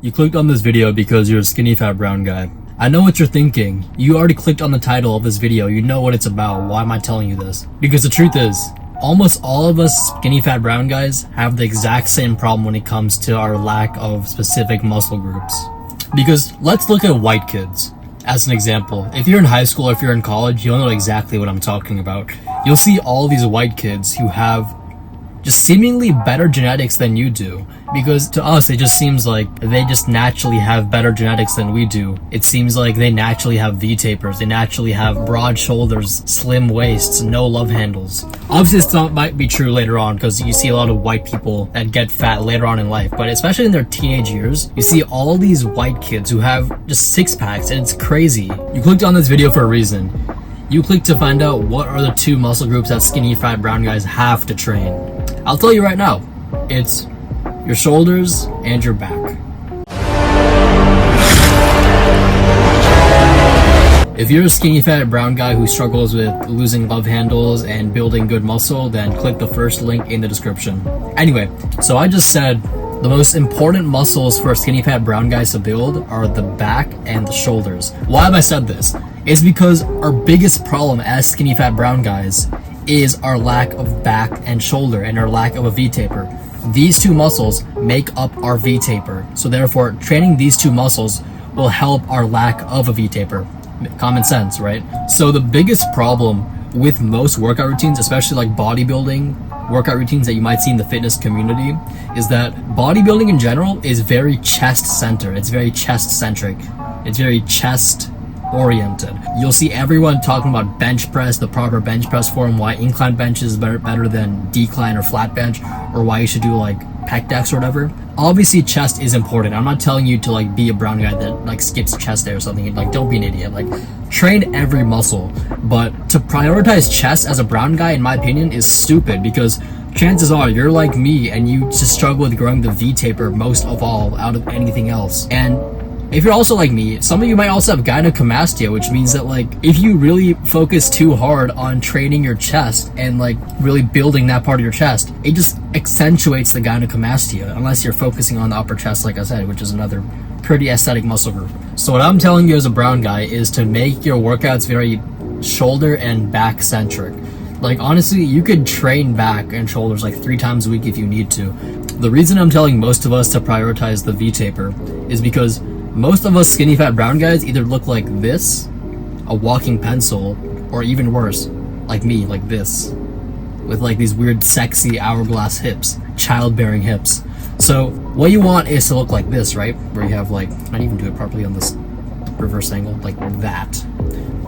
You clicked on this video because you're a skinny fat brown guy. I know what you're thinking. You already clicked on the title of this video. You know what it's about. Why am I telling you this? Because the truth is, almost all of us skinny fat brown guys have the exact same problem when it comes to our lack of specific muscle groups. Because let's look at white kids as an example. If you're in high school or if you're in college, you'll know exactly what I'm talking about. You'll see all these white kids who have just seemingly better genetics than you do, because to us it just seems like they just naturally have better genetics than we do. It seems like they naturally have V-tapers, they naturally have broad shoulders, slim waists, no love handles. Obviously this might be true later on, because you see a lot of white people that get fat later on in life, but especially in their teenage years, you see all these white kids who have just six packs, and it's crazy. You clicked on this video for a reason. You clicked to find out what are the two muscle groups that skinny fat brown guys have to train. I'll tell you right now, it's your shoulders and your back. If you're a skinny fat brown guy who struggles with losing love handles and building good muscle, then click the first link in the description. Anyway, so I just said the most important muscles for skinny fat brown guys to build are the back and the shoulders. Why have I said this? It's because our biggest problem as skinny fat brown guys is our lack of back and shoulder and our lack of a V-taper. These two muscles make up our V-taper. So therefore, training these two muscles will help our lack of a V-taper. Common sense, right? So the biggest problem with most workout routines, especially like bodybuilding workout routines that you might see in the fitness community, is that bodybuilding in general is very chest-centered. It's very chest-centric. It's very chest oriented. You'll see everyone talking about bench press, the proper bench press form, why incline bench is better than decline or flat bench, or why you should do like pec decks or whatever. Obviously chest is important. I'm not telling you to like be a brown guy that like skips chest day or something. Like, don't be an idiot. Like, train every muscle. But to prioritize chest as a brown guy, in my opinion, is stupid, because chances are you're like me and you just struggle with growing the V-taper most of all out of anything else. And if you're also like me, some of you might also have gynecomastia, which means that like if you really focus too hard on training your chest and like really building that part of your chest, it just accentuates the gynecomastia, unless you're focusing on the upper chest, like I said, which is another pretty aesthetic muscle group. So what I'm telling you as a brown guy is to make your workouts very shoulder and back centric. Like, honestly, you could train back and shoulders like 3 times a week if you need to. The reason I'm telling most of us to prioritize the V-taper is because most of us skinny fat brown guys either look like this, a walking pencil, or even worse, like me, like this, with like these weird sexy hourglass hips, childbearing hips. So what you want is to look like this, right? Where you have like, I didn't even do it properly on this reverse angle, like that,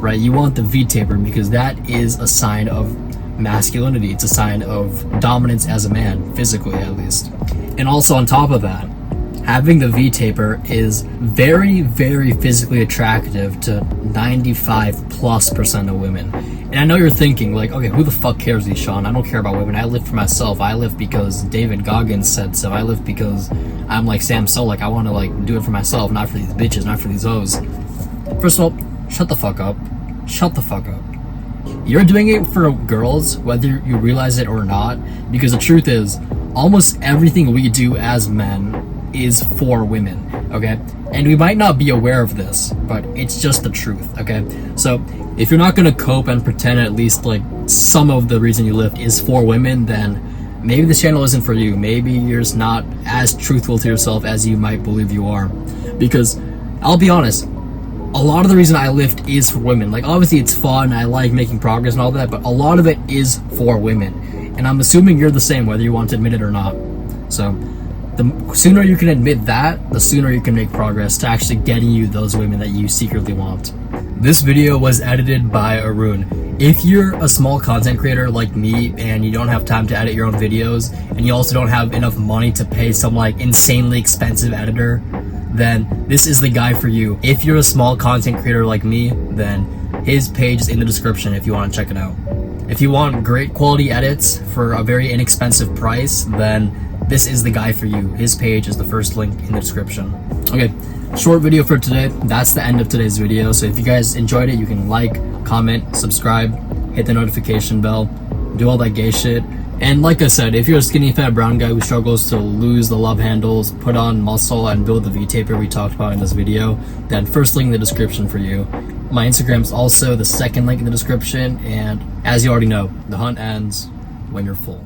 right? You want the V-taper because that is a sign of masculinity. It's a sign of dominance as a man, physically at least. And also on top of that, having the V-taper is very, very physically attractive to 95+% of women. And I know you're thinking like, okay, who the fuck cares, Sean? I don't care about women. I live for myself. I live because David Goggins said so. I live because I'm like Sam Solek. I want to like do it for myself, not for these bitches, not for these hoes. First of all, shut the fuck up. Shut the fuck up. You're doing it for girls, whether you realize it or not, because the truth is, almost everything we do as men is for women, okay? And we might not be aware of this, but it's just the truth, okay? So if you're not gonna cope and pretend at least like some of the reason you lift is for women, then maybe this channel isn't for you. Maybe you're just not as truthful to yourself as you might believe you are. Because I'll be honest, a lot of the reason I lift is for women. Like, obviously it's fun, I like making progress and all that, but a lot of it is for women. And I'm assuming you're the same, whether you want to admit it or not. So the sooner you can admit that, the sooner you can make progress to actually getting you those women that you secretly want. This video was edited by Arun. If you're a small content creator like me and you don't have time to edit your own videos, and you also don't have enough money to pay some like insanely expensive editor, then this is the guy for you. If you're a small content creator like me, then his page is in the description if you want to check it out. If you want great quality edits for a very inexpensive price, then this is the guy for you. His page is the first link in the description. Okay, short video for today. That's the end of today's video. So if you guys enjoyed it, you can like, comment, subscribe, hit the notification bell, do all that gay shit. And like I said, if you're a skinny fat brown guy who struggles to lose the love handles, put on muscle, and build the V-taper we talked about in this video, then first link in the description for you. My Instagram is also the second link in the description, and as you already know, the hunt ends when you're full.